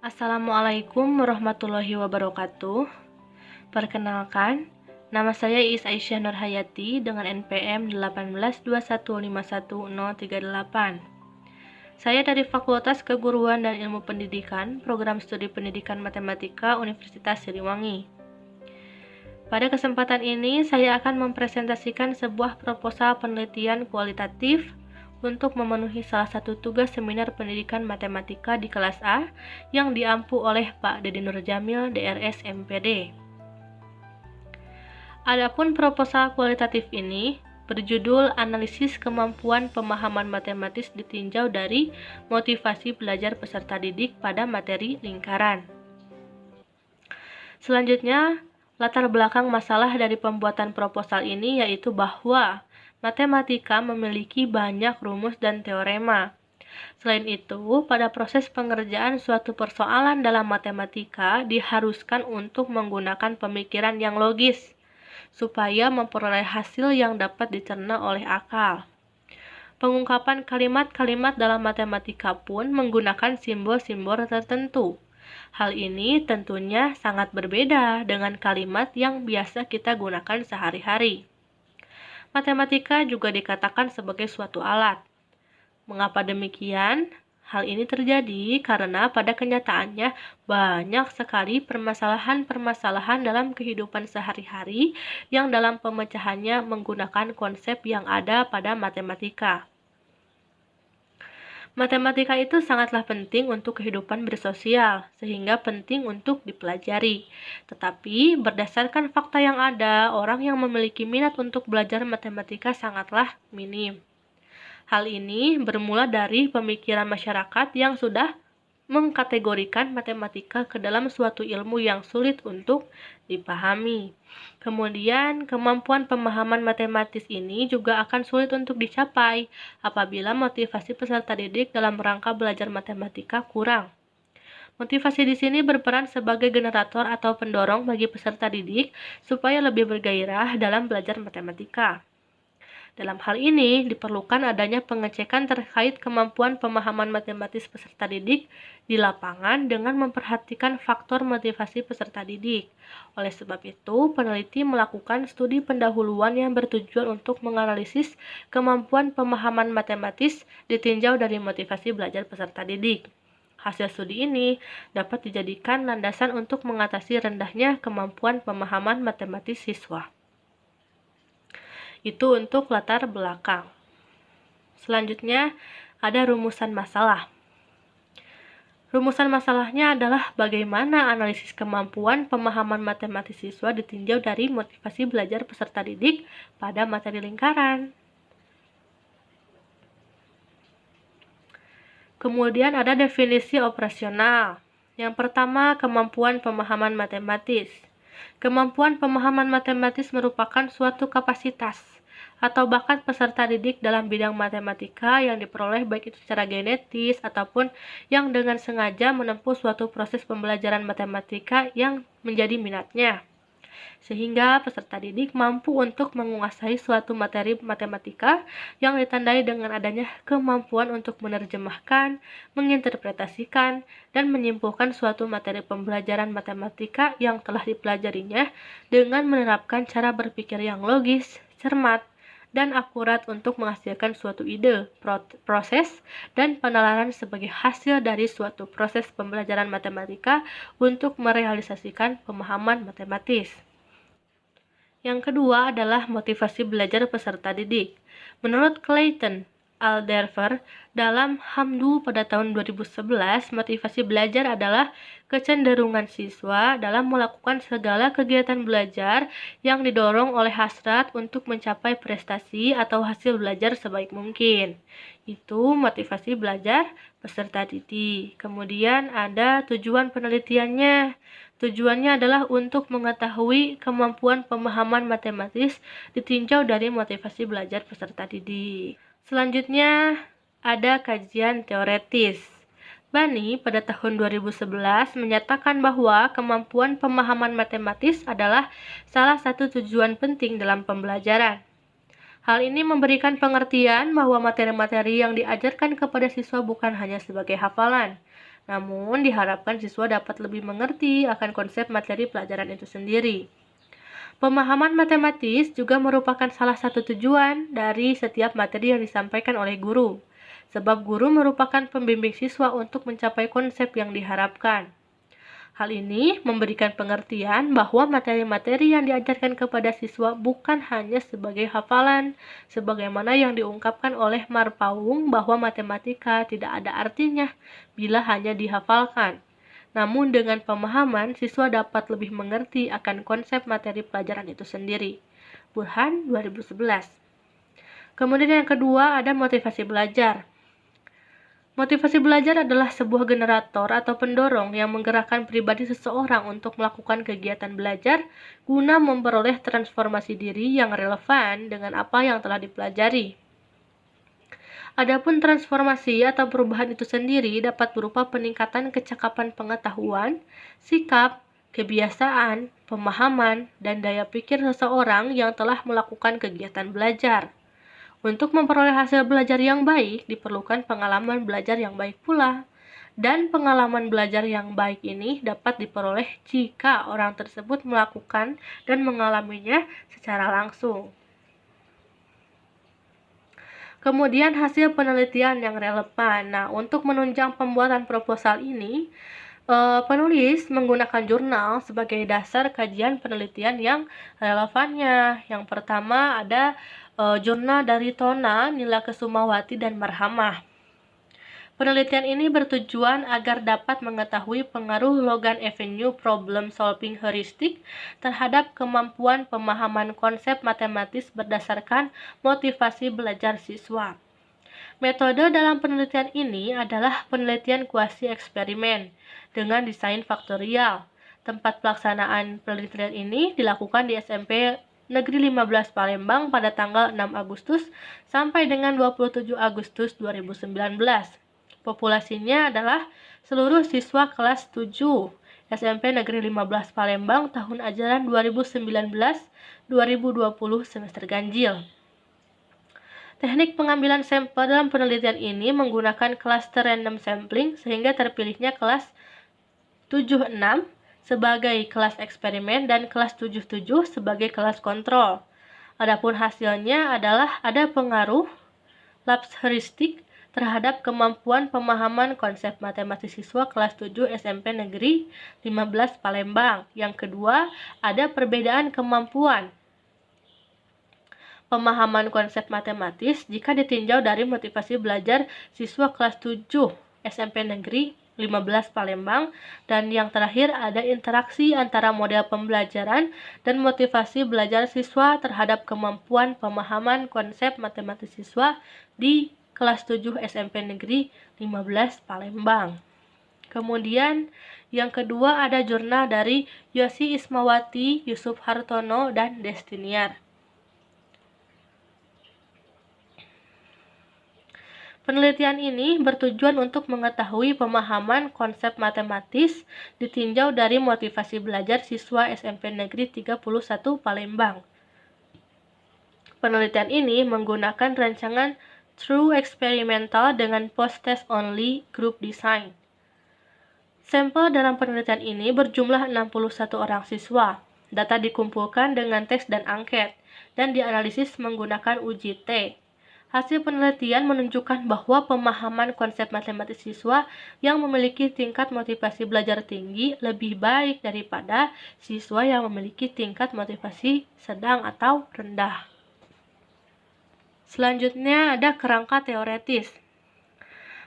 Assalamualaikum warahmatullahi wabarakatuh. Perkenalkan, nama saya Is Aisyah Nurhayati dengan NPM 182151038. Saya dari Fakultas Keguruan dan Ilmu Pendidikan, Program Studi Pendidikan Matematika Universitas Siliwangi. Pada kesempatan ini, saya akan mempresentasikan sebuah proposal penelitian kualitatif untuk memenuhi salah satu tugas seminar pendidikan matematika di kelas A yang diampu oleh Pak Dedi Nurjamil, DRS MPD. Adapun proposal kualitatif ini berjudul Analisis Kemampuan Pemahaman Matematis ditinjau dari motivasi belajar peserta didik pada materi lingkaran. Selanjutnya, latar belakang masalah dari pembuatan proposal ini yaitu bahwa matematika memiliki banyak rumus dan teorema. Selain itu, pada proses pengerjaan suatu persoalan dalam matematika diharuskan untuk menggunakan pemikiran yang logis, supaya memperoleh hasil yang dapat dicerna oleh akal. Pengungkapan kalimat-kalimat dalam matematika pun menggunakan simbol-simbol tertentu. Hal ini tentunya sangat berbeda dengan kalimat yang biasa kita gunakan sehari-hari. Matematika juga dikatakan sebagai suatu alat. Mengapa demikian? Hal ini terjadi karena pada kenyataannya banyak sekali permasalahan-permasalahan dalam kehidupan sehari-hari yang dalam pemecahannya menggunakan konsep yang ada pada matematika. Matematika itu sangatlah penting untuk kehidupan bersosial, sehingga penting untuk dipelajari. Tetapi, berdasarkan fakta yang ada, orang yang memiliki minat untuk belajar matematika sangatlah minim. Hal ini bermula dari pemikiran masyarakat yang sudah mengkategorikan matematika ke dalam suatu ilmu yang sulit untuk dipahami. Kemudian, kemampuan pemahaman matematis ini juga akan sulit untuk dicapai apabila motivasi peserta didik dalam rangka belajar matematika kurang. Motivasi di sini berperan sebagai generator atau pendorong bagi peserta didik supaya lebih bergairah dalam belajar matematika. Dalam hal ini, diperlukan adanya pengecekan terkait kemampuan pemahaman matematis peserta didik di lapangan dengan memperhatikan faktor motivasi peserta didik. Oleh sebab itu, peneliti melakukan studi pendahuluan yang bertujuan untuk menganalisis kemampuan pemahaman matematis ditinjau dari motivasi belajar peserta didik. Hasil studi ini dapat dijadikan landasan untuk mengatasi rendahnya kemampuan pemahaman matematis siswa. Itu untuk latar belakang. Selanjutnya, ada rumusan masalah. Rumusan masalahnya adalah bagaimana analisis kemampuan pemahaman matematis siswa ditinjau dari motivasi belajar peserta didik pada materi lingkaran. Kemudian ada definisi operasional. Yang pertama, kemampuan pemahaman matematis. Kemampuan pemahaman matematis merupakan suatu kapasitas atau bakat peserta didik dalam bidang matematika yang diperoleh baik itu secara genetis ataupun yang dengan sengaja menempuh suatu proses pembelajaran matematika yang menjadi minatnya, sehingga peserta didik mampu untuk menguasai suatu materi matematika yang ditandai dengan adanya kemampuan untuk menerjemahkan, menginterpretasikan, dan menyimpulkan suatu materi pembelajaran matematika yang telah dipelajarinya dengan menerapkan cara berpikir yang logis, cermat, dan akurat untuk menghasilkan suatu ide, proses, dan penalaran sebagai hasil dari suatu proses pembelajaran matematika untuk merealisasikan pemahaman matematis. Yang kedua adalah motivasi belajar peserta didik. Menurut Clayton Alderfer, dalam Hamdu pada tahun 2011, motivasi belajar adalah kecenderungan siswa dalam melakukan segala kegiatan belajar yang didorong oleh hasrat untuk mencapai prestasi atau hasil belajar sebaik mungkin. Itu motivasi belajar peserta didik. Kemudian ada tujuan penelitiannya. Tujuannya adalah untuk mengetahui kemampuan pemahaman matematis ditinjau dari motivasi belajar peserta didik. Selanjutnya, ada kajian teoretis. Bani pada tahun 2011 menyatakan bahwa kemampuan pemahaman matematis adalah salah satu tujuan penting dalam pembelajaran. Hal ini memberikan pengertian bahwa materi-materi yang diajarkan kepada siswa bukan hanya sebagai hafalan, Namun, diharapkan siswa dapat lebih mengerti akan konsep materi pelajaran itu sendiri. Pemahaman matematis juga merupakan salah satu tujuan dari setiap materi yang disampaikan oleh guru, sebab guru merupakan pembimbing siswa untuk mencapai konsep yang diharapkan. Hal ini memberikan pengertian bahwa materi-materi yang diajarkan kepada siswa bukan hanya sebagai hafalan, sebagaimana yang diungkapkan oleh Marpaung bahwa matematika tidak ada artinya bila hanya dihafalkan. Namun dengan pemahaman, siswa dapat lebih mengerti akan konsep materi pelajaran itu sendiri. Burhan 2011. Kemudian yang kedua ada motivasi belajar. Motivasi belajar adalah sebuah generator atau pendorong yang menggerakkan pribadi seseorang untuk melakukan kegiatan belajar guna memperoleh transformasi diri yang relevan dengan apa yang telah dipelajari. Adapun transformasi atau perubahan itu sendiri dapat berupa peningkatan kecakapan pengetahuan, sikap, kebiasaan, pemahaman, dan daya pikir seseorang yang telah melakukan kegiatan belajar. Untuk memperoleh hasil belajar yang baik, diperlukan pengalaman belajar yang baik pula. Dan pengalaman belajar yang baik ini dapat diperoleh jika orang tersebut melakukan dan mengalaminya secara langsung. Kemudian hasil penelitian yang relevan. Nah, untuk menunjang pembuatan proposal ini, penulis menggunakan jurnal sebagai dasar kajian penelitian yang relevannya. Yang pertama ada jurnal dari Tona, Nila Kesumawati, dan Marhamah. Penelitian ini bertujuan agar dapat mengetahui pengaruh Logan Avenue Problem Solving Heuristic terhadap kemampuan pemahaman konsep matematis berdasarkan motivasi belajar siswa. Metode dalam penelitian ini adalah penelitian kuasi eksperimen dengan desain faktorial. Tempat pelaksanaan penelitian ini dilakukan di SMP Negeri 15 Palembang pada tanggal 6 Agustus sampai dengan 27 Agustus 2019. Populasinya adalah seluruh siswa kelas 7 SMP Negeri 15 Palembang tahun ajaran 2019-2020 semester ganjil. Teknik pengambilan sampel dalam penelitian ini menggunakan cluster random sampling sehingga terpilihnya kelas 76 sebagai kelas eksperimen dan kelas 77 sebagai kelas kontrol. Adapun hasilnya adalah ada pengaruh lapse heuristik terhadap kemampuan pemahaman konsep matematis siswa kelas 7 SMP Negeri 15 Palembang. Yang kedua, ada perbedaan kemampuan pemahaman konsep matematis jika ditinjau dari motivasi belajar siswa kelas 7 SMP Negeri 15 Palembang, dan yang terakhir ada interaksi antara model pembelajaran dan motivasi belajar siswa terhadap kemampuan pemahaman konsep matematis siswa di kelas 7 SMP Negeri 15 Palembang. Kemudian yang kedua ada jurnal dari Yosi Ismawati, Yusuf Hartono, dan Destiniar. Penelitian ini bertujuan untuk mengetahui pemahaman konsep matematis ditinjau dari motivasi belajar siswa SMP Negeri 31 Palembang. Penelitian ini menggunakan rancangan True Experimental dengan Post-Test Only Group Design. Sampel dalam penelitian ini berjumlah 61 orang siswa. Data dikumpulkan dengan teks dan angket, dan dianalisis menggunakan uji T. Hasil penelitian menunjukkan bahwa pemahaman konsep matematis siswa yang memiliki tingkat motivasi belajar tinggi lebih baik daripada siswa yang memiliki tingkat motivasi sedang atau rendah. Selanjutnya ada kerangka teoretis.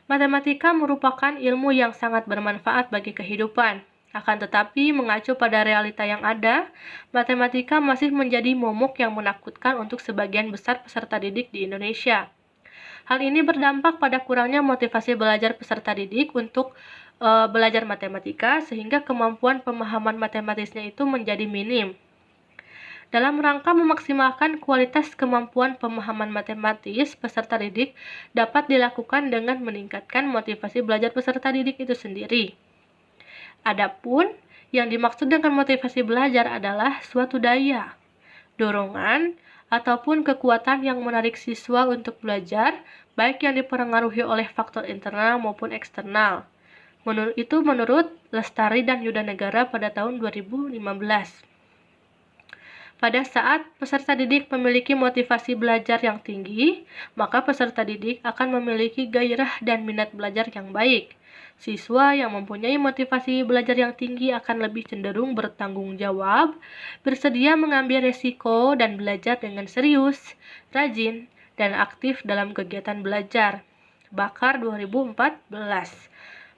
Matematika merupakan ilmu yang sangat bermanfaat bagi kehidupan. Akan tetapi, mengacu pada realita yang ada, matematika masih menjadi momok yang menakutkan untuk sebagian besar peserta didik di Indonesia. Hal ini berdampak pada kurangnya motivasi belajar peserta didik untuk belajar matematika, sehingga kemampuan pemahaman matematisnya itu menjadi minim. Dalam rangka memaksimalkan kualitas kemampuan pemahaman matematis peserta didik dapat dilakukan dengan meningkatkan motivasi belajar peserta didik itu sendiri. Adapun yang dimaksud dengan motivasi belajar adalah suatu daya, dorongan, ataupun kekuatan yang menarik siswa untuk belajar, baik yang dipengaruhi oleh faktor internal maupun eksternal. Itu menurut Lestari dan Yuda Negara pada tahun 2015. Pada saat peserta didik memiliki motivasi belajar yang tinggi, maka peserta didik akan memiliki gairah dan minat belajar yang baik. Siswa yang mempunyai motivasi belajar yang tinggi akan lebih cenderung bertanggung jawab, bersedia mengambil resiko, dan belajar dengan serius, rajin, dan aktif dalam kegiatan belajar. Bakar 2014.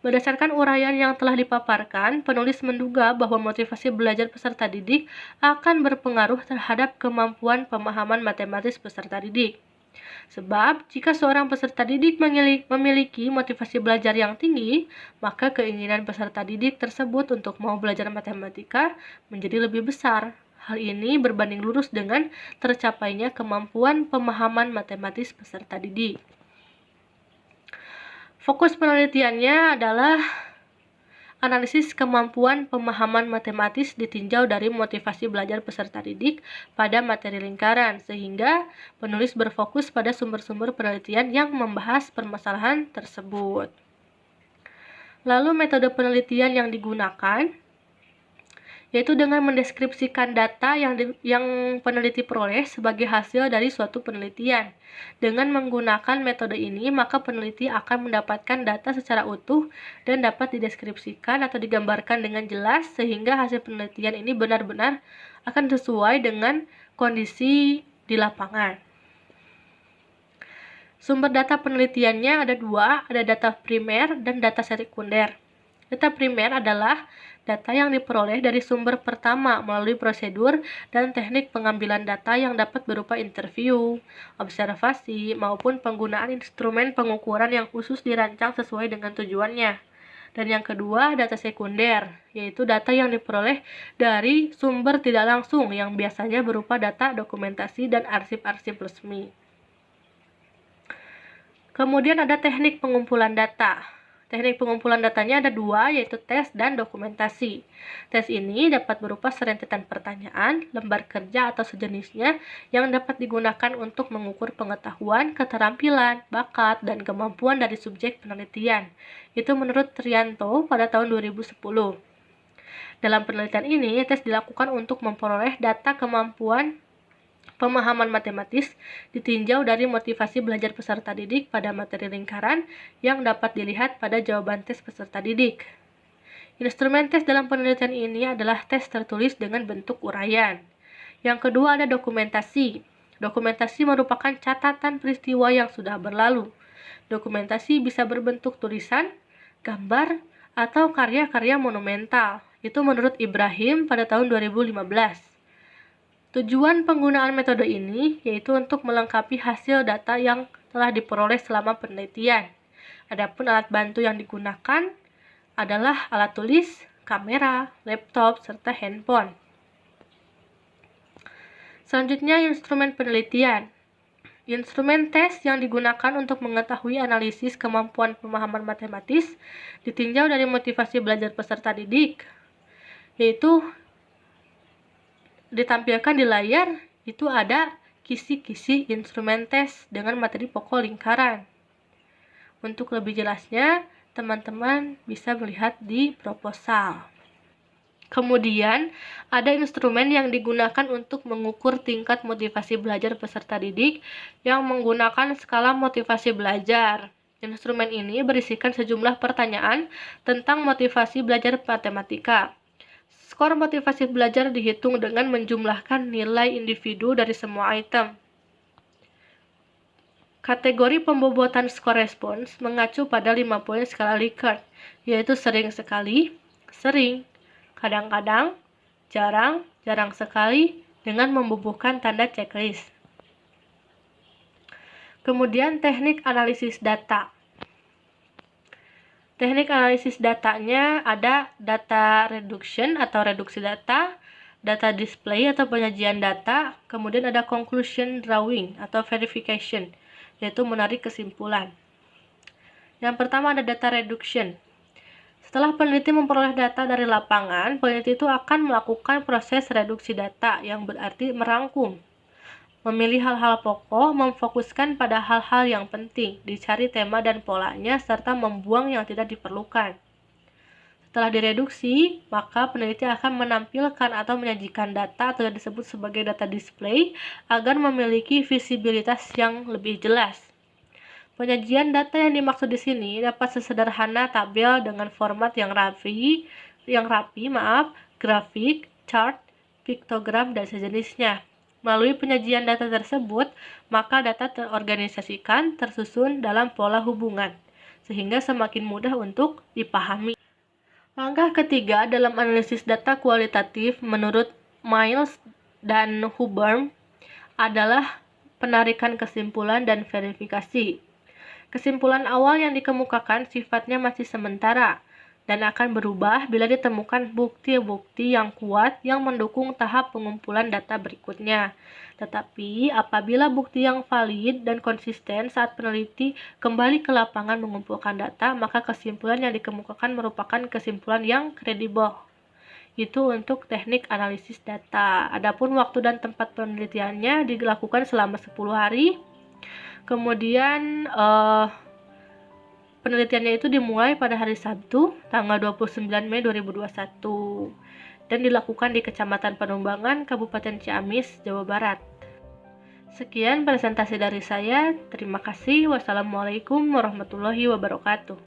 Berdasarkan uraian yang telah dipaparkan, penulis menduga bahwa motivasi belajar peserta didik akan berpengaruh terhadap kemampuan pemahaman matematis peserta didik. Sebab, jika seorang peserta didik memiliki motivasi belajar yang tinggi, maka keinginan peserta didik tersebut untuk mau belajar matematika menjadi lebih besar. Hal ini berbanding lurus dengan tercapainya kemampuan pemahaman matematis peserta didik. Fokus penelitiannya adalah analisis kemampuan pemahaman matematis ditinjau dari motivasi belajar peserta didik pada materi lingkaran, sehingga penulis berfokus pada sumber-sumber penelitian yang membahas permasalahan tersebut. Lalu metode penelitian yang digunakan yaitu dengan mendeskripsikan data yang peneliti peroleh sebagai hasil dari suatu penelitian. Dengan menggunakan metode ini, maka peneliti akan mendapatkan data secara utuh dan dapat dideskripsikan atau digambarkan dengan jelas, sehingga hasil penelitian ini benar-benar akan sesuai dengan kondisi di lapangan. Sumber data penelitiannya ada dua, ada data primer dan data sekunder. Data primer adalah data yang diperoleh dari sumber pertama melalui prosedur dan teknik pengambilan data yang dapat berupa interview, observasi, maupun penggunaan instrumen pengukuran yang khusus dirancang sesuai dengan tujuannya. Dan yang kedua, data sekunder, yaitu data yang diperoleh dari sumber tidak langsung yang biasanya berupa data dokumentasi dan arsip-arsip resmi. Kemudian ada teknik pengumpulan data. Teknik pengumpulan datanya ada dua, yaitu tes dan dokumentasi. Tes ini dapat berupa serentetan pertanyaan, lembar kerja atau sejenisnya yang dapat digunakan untuk mengukur pengetahuan, keterampilan, bakat, dan kemampuan dari subjek penelitian. Itu menurut Trianto pada tahun 2010. Dalam penelitian ini, tes dilakukan untuk memperoleh data kemampuan pemahaman matematis ditinjau dari motivasi belajar peserta didik pada materi lingkaran yang dapat dilihat pada jawaban tes peserta didik. Instrumen tes dalam penelitian ini adalah tes tertulis dengan bentuk uraian. Yang kedua ada dokumentasi. Dokumentasi merupakan catatan peristiwa yang sudah berlalu. Dokumentasi bisa berbentuk tulisan, gambar, atau karya-karya monumental. Itu menurut Ibrahim pada tahun 2015. Tujuan penggunaan metode ini yaitu untuk melengkapi hasil data yang telah diperoleh selama penelitian. Adapun alat bantu yang digunakan adalah alat tulis, kamera, laptop, serta handphone. Selanjutnya, instrumen penelitian. Instrumen tes yang digunakan untuk mengetahui analisis kemampuan pemahaman matematis ditinjau dari motivasi belajar peserta didik, yaitu ditampilkan di layar. Itu ada kisi-kisi instrumen tes dengan materi pokok lingkaran. Untuk lebih jelasnya, teman-teman bisa melihat di proposal. Kemudian, ada instrumen yang digunakan untuk mengukur tingkat motivasi belajar peserta didik yang menggunakan skala motivasi belajar. Instrumen ini berisikan sejumlah pertanyaan tentang motivasi belajar matematika. Skor motivasi belajar dihitung dengan menjumlahkan nilai individu dari semua item. Kategori pembobotan skor respons mengacu pada 5 poin skala Likert, yaitu sering sekali, sering, kadang-kadang, jarang, jarang sekali, dengan membubuhkan tanda checklist. Kemudian teknik analisis data. Teknik analisis datanya ada data reduction atau reduksi data, data display atau penyajian data, kemudian ada conclusion drawing atau verification, yaitu menarik kesimpulan. Yang pertama ada data reduction. Setelah peneliti memperoleh data dari lapangan, peneliti itu akan melakukan proses reduksi data yang berarti merangkum, memilih hal-hal pokok, memfokuskan pada hal-hal yang penting, dicari tema dan polanya, serta membuang yang tidak diperlukan. Setelah direduksi, maka peneliti akan menampilkan atau menyajikan data atau yang disebut sebagai data display agar memiliki visibilitas yang lebih jelas. Penyajian data yang dimaksud di sini dapat sesederhana tabel dengan format yang rapi, grafik, chart, piktogram, dan sejenisnya. Melalui penyajian data tersebut, maka data terorganisasikan, tersusun dalam pola hubungan, sehingga semakin mudah untuk dipahami. Langkah ketiga dalam analisis data kualitatif menurut Miles dan Hubbard adalah penarikan kesimpulan dan verifikasi. Kesimpulan awal yang dikemukakan sifatnya masih sementara dan akan berubah bila ditemukan bukti-bukti yang kuat yang mendukung tahap pengumpulan data berikutnya. Tetapi apabila bukti yang valid dan konsisten saat peneliti kembali ke lapangan mengumpulkan data, maka kesimpulan yang dikemukakan merupakan kesimpulan yang kredibel. Itu untuk teknik analisis data. Adapun waktu dan tempat penelitiannya dilakukan selama 10 hari. Kemudian penelitiannya itu dimulai pada hari Sabtu, tanggal 29 Mei 2021 dan dilakukan di Kecamatan Panumbangan, Kabupaten Ciamis, Jawa Barat. Sekian presentasi dari saya. Terima kasih. Wassalamualaikum warahmatullahi wabarakatuh.